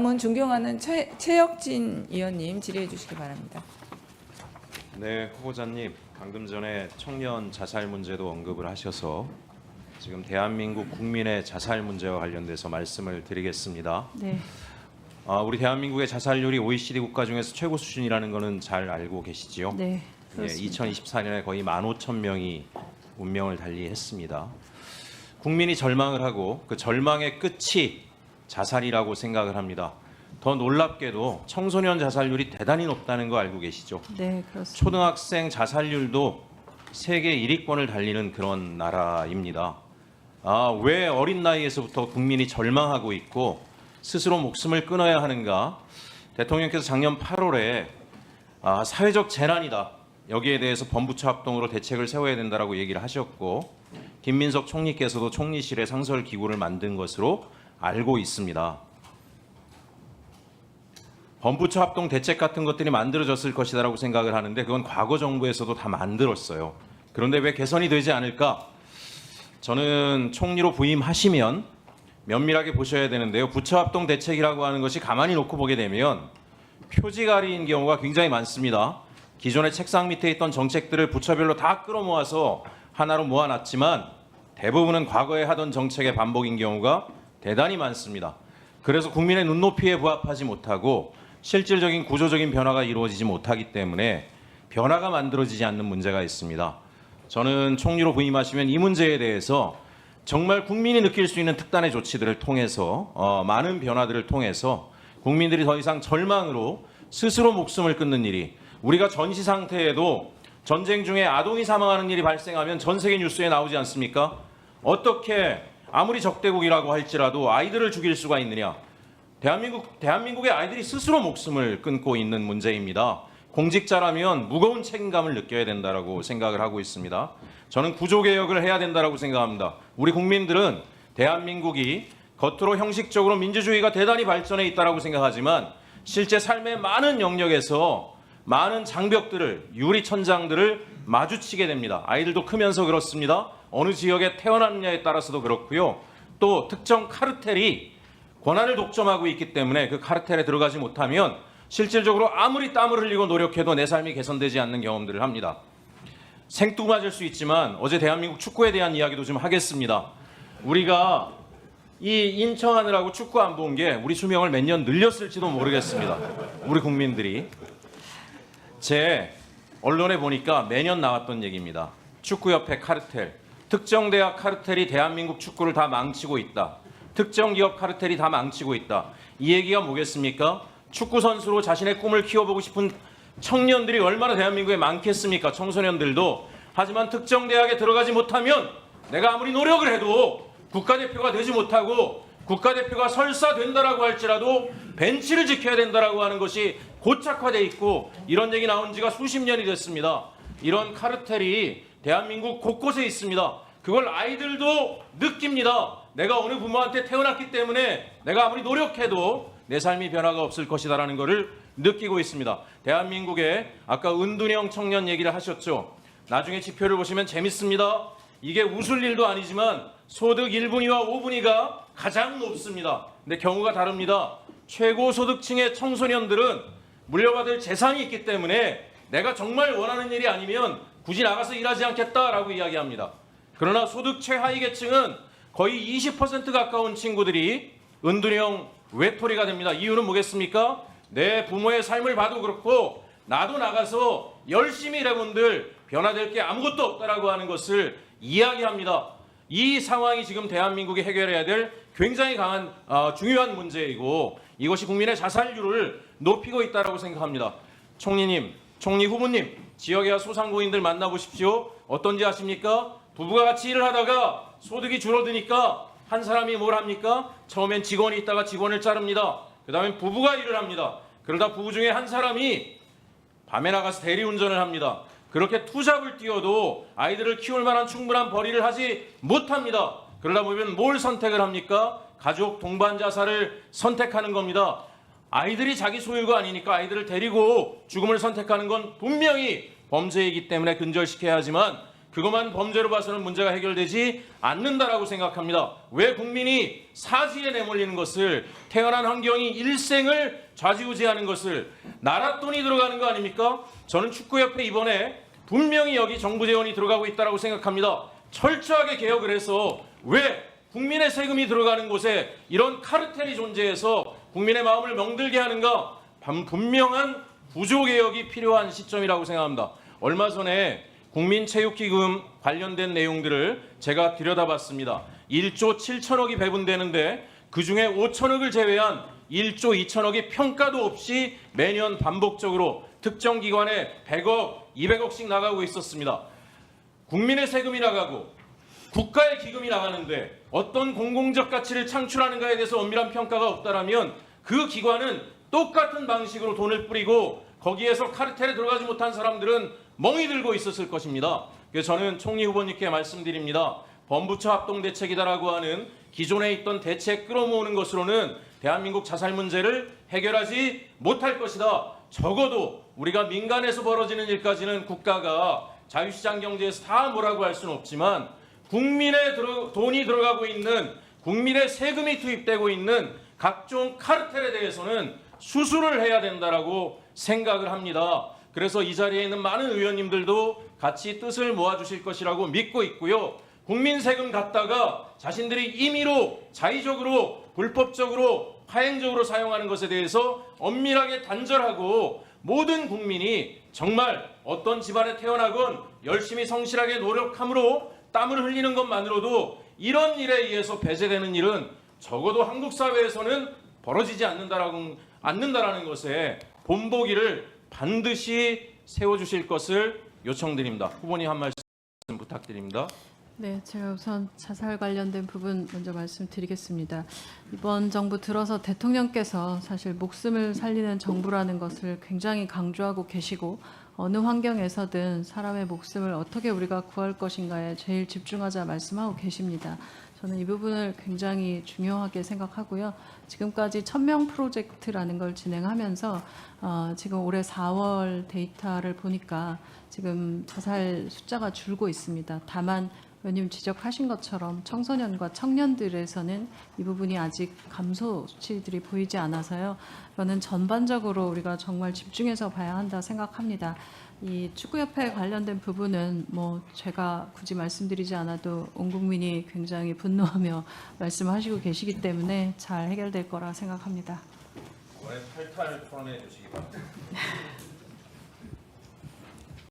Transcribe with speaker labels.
Speaker 1: 다음은 존경하는 최혁진 의원님 질의해 주시기 바랍니다.
Speaker 2: 네, 후보자님, 방금 전에 청년 자살 문제도 언급을 하셔서 지금 대한민국 국민의 자살 문제와 관련돼서 말씀을 드리겠습니다.
Speaker 1: 네.
Speaker 2: 우리 대한민국의 자살률이 OECD 국가 중에서 최고 수준이라는 것은 잘 알고 계시지요?
Speaker 1: 네.
Speaker 2: 예,
Speaker 1: 그렇습니다.
Speaker 2: 2024년에 거의 15,000명이 운명을 달리했습니다. 국민이 절망을 하고 그 절망의 끝이 자살이라고 생각을 합니다. 더 놀랍게도 청소년 자살률이 대단히 높다는 거 알고 계시죠?
Speaker 1: 네, 그렇습니다.
Speaker 2: 초등학생 자살률도 세계 1위권을 달리는 그런 나라입니다. 왜 어린 나이에서부터 국민이 절망하고 있고 스스로 목숨을 끊어야 하는가? 대통령께서 작년 8월에 사회적 재난이다. 여기에 대해서 범부처 합동으로 대책을 세워야 된다라고 얘기를 하셨고 김민석 총리께서도 총리실에 상설 기구를 만든 것으로 알고 있습니다. 범부처 합동 대책 같은 것들이 만들어졌을 것이다라고 생각을 하는데 그건 과거 정부에서도 다 만들었어요. 그런데 왜 개선이 되지 않을까? 저는 총리로 부임하시면 면밀하게 보셔야 되는데요. 부처 합동 대책이라고 하는 것이 가만히 놓고 보게 되면 표지가리인 경우가 굉장히 많습니다. 기존의 책상 밑에 있던 정책들을 부처별로 다 끌어모아서 하나로 모아놨지만 대부분은 과거에 하던 정책의 반복인 경우가 대단히 많습니다. 그래서 국민의 눈높이에 부합하지 못하고 실질적인 구조적인 변화가 이루어지지 못하기 때문에 변화가 만들어지지 않는 문제가 있습니다. 저는 총리로 부임하시면 이 문제에 대해서 정말 국민이 느낄 수 있는 특단의 조치들을 통해서 많은 변화들을 통해서 국민들이 더 이상 절망으로 스스로 목숨을 끊는 일이 우리가 전시 상태에도 전쟁 중에 아동이 사망하는 일이 발생하면 전 세계 뉴스에 나오지 않습니까? 어떻게 아무리 적대국이라고 할지라도 아이들을 죽일 수가 있느냐? 대한민국의 아이들이 스스로 목숨을 끊고 있는 문제입니다. 공직자라면 무거운 책임감을 느껴야 된다라고 생각을 하고 있습니다. 저는 구조개혁을 해야 된다라고 생각합니다. 우리 국민들은 대한민국이 겉으로 형식적으로 민주주의가 대단히 발전해 있다라고 생각하지만 실제 삶의 많은 영역에서 많은 장벽들을 유리천장들을 마주치게 됩니다. 아이들도 크면서 그렇습니다. 어느 지역에 태어났느냐에 따라서도 그렇고요. 또 특정 카르텔이 권한을 독점하고 있기 때문에 그 카르텔에 들어가지 못하면 실질적으로 아무리 땀을 흘리고 노력해도 내 삶이 개선되지 않는 경험들을 합니다. 생뚱맞을 수 있지만 어제 대한민국 축구에 대한 이야기도 좀 하겠습니다. 우리가 이 인청하느라고 축구 안 본 게 우리 수명을 몇 년 늘렸을지도 모르겠습니다. 우리 국민들이. 제 언론에 보니까 매년 나왔던 얘기입니다. 축구협회 카르텔. 특정 대학 카르텔이 대한민국 축구를 다 망치고 있다. 특정 기업 카르텔이 다 망치고 있다. 이 얘기가 뭐겠습니까? 축구 선수로 자신의 꿈을 키워보고 싶은 청년들이 얼마나 대한민국에 많겠습니까? 청소년들도. 하지만 특정 대학에 들어가지 못하면 내가 아무리 노력을 해도 국가대표가 되지 못하고 국가대표가 설사 된다라고 할지라도 벤치를 지켜야 된다라고 하는 것이 고착화돼 있고 이런 얘기 나온 지가 수십 년이 됐습니다. 이런 카르텔이 대한민국 곳곳에 있습니다. 그걸 아이들도 느낍니다. 내가 어느 부모한테 태어났기 때문에 내가 아무리 노력해도 내 삶이 변화가 없을 것이다라는 것을 느끼고 있습니다. 대한민국에 아까 은둔형 청년 얘기를 하셨죠. 나중에 지표를 보시면 재밌습니다. 이게 웃을 일도 아니지만 소득 1분위와 5분위가 가장 높습니다. 근데 경우가 다릅니다. 최고소득층의 청소년들은 물려받을 재산이 있기 때문에 내가 정말 원하는 일이 아니면 굳이 나가서 일하지 않겠다라고 이야기합니다. 그러나 소득 최하위 계층은 거의 20% 가까운 친구들이 은둔형 외톨이가 됩니다. 이유는 뭐겠습니까? 내 부모의 삶을 봐도 그렇고 나도 나가서 열심히 일해본들 변화될 게 아무것도 없다라고 하는 것을 이야기합니다. 이 상황이 지금 대한민국이 해결해야 될 굉장히 강한 중요한 문제이고 이것이 국민의 자살률을 높이고 있다고 생각합니다. 총리님, 총리 후보님, 지역의 소상공인들 만나보십시오. 어떤지 아십니까? 부부가 같이 일을 하다가 소득이 줄어드니까 한 사람이 뭘 합니까? 처음엔 직원이 있다가 직원을 자릅니다. 그 다음에 부부가 일을 합니다. 그러다 부부 중에 한 사람이 밤에 나가서 대리운전을 합니다. 그렇게 투잡을 뛰어도 아이들을 키울 만한 충분한 벌이를 하지 못합니다. 그러다 보면 뭘 선택을 합니까? 가족 동반 자살을 선택하는 겁니다. 아이들이 자기 소유가 아니니까 아이들을 데리고 죽음을 선택하는 건 분명히 범죄이기 때문에 근절시켜야 하지만 그것만 범죄로 봐서는 문제가 해결되지 않는다라고 생각합니다. 왜 국민이 사지에 내몰리는 것을, 태어난 환경이 일생을 좌지우지하는 것을, 나라 돈이 들어가는 거 아닙니까? 저는 축구협회 이번에 분명히 여기 정부 재원이 들어가고 있다고 생각합니다. 철저하게 개혁을 해서 왜 국민의 세금이 들어가는 곳에 이런 카르텔이 존재해서 국민의 마음을 멍들게 하는가? 분명한 구조개혁이 필요한 시점이라고 생각합니다. 얼마 전에 국민체육기금 관련된 내용들을 제가 들여다봤습니다. 1조 7천억이 배분되는데 그중에 5천억을 제외한 1조 2천억이 평가도 없이 매년 반복적으로 특정 기관에 100억, 200억씩 나가고 있었습니다. 국민의 세금이 나가고 국가의 기금이 나가는데 어떤 공공적 가치를 창출하는가에 대해서 엄밀한 평가가 없다라면 그 기관은 똑같은 방식으로 돈을 뿌리고 거기에서 카르텔에 들어가지 못한 사람들은 멍이 들고 있었을 것입니다. 그래서 저는 총리 후보님께 말씀드립니다. 범부처 합동대책이다라고 하는 기존에 있던 대책 끌어모으는 것으로는 대한민국 자살 문제를 해결하지 못할 것이다. 적어도 우리가 민간에서 벌어지는 일까지는 국가가 자유시장 경제에서 다 뭐라고 할 수는 없지만 국민의 돈이 들어가고 있는, 국민의 세금이 투입되고 있는 각종 카르텔에 대해서는 수술을 해야 된다라고 생각을 합니다. 그래서 이 자리에 있는 많은 의원님들도 같이 뜻을 모아주실 것이라고 믿고 있고요. 국민 세금 갖다가 자신들이 임의로, 자의적으로, 불법적으로, 파행적으로 사용하는 것에 대해서 엄밀하게 단절하고 모든 국민이 정말 어떤 집안에 태어나건 열심히 성실하게 노력함으로 땀을 흘리는 것만으로도 이런 일에 의해서 배제되는 일은 적어도 한국 사회에서는 벌어지지 않는다라는 것에 본보기를 반드시 세워주실 것을 요청드립니다. 후보님 한 말씀 부탁드립니다.
Speaker 3: 네, 제가 우선 자살 관련된 부분 먼저 말씀드리겠습니다. 이번 정부 들어서 대통령께서 사실 목숨을 살리는 정부라는 것을 굉장히 강조하고 계시고 어느 환경에서든 사람의 목숨을 어떻게 우리가 구할 것인가에 제일 집중하자 말씀하고 계십니다. 저는 이 부분을 굉장히 중요하게 생각하고요. 지금까지 1000명 프로젝트라는 걸 진행하면서 지금 올해 4월 데이터를 보니까 지금 자살 숫자가 줄고 있습니다. 다만 의원님 지적하신 것처럼 청소년과 청년들에서는 이 부분이 아직 감소 수치들이 보이지 않아서요. 저는 전반적으로 우리가 정말 집중해서 봐야 한다 생각합니다. 이 축구협회 관련된 부분은 뭐 제가 굳이 말씀드리지 않아도 온 국민이 굉장히 분노하며 말씀하시고 계시기 때문에 잘 해결될 거라 생각합니다.
Speaker 2: 이번에 탈탈 풀어내 주시기 바랍니다.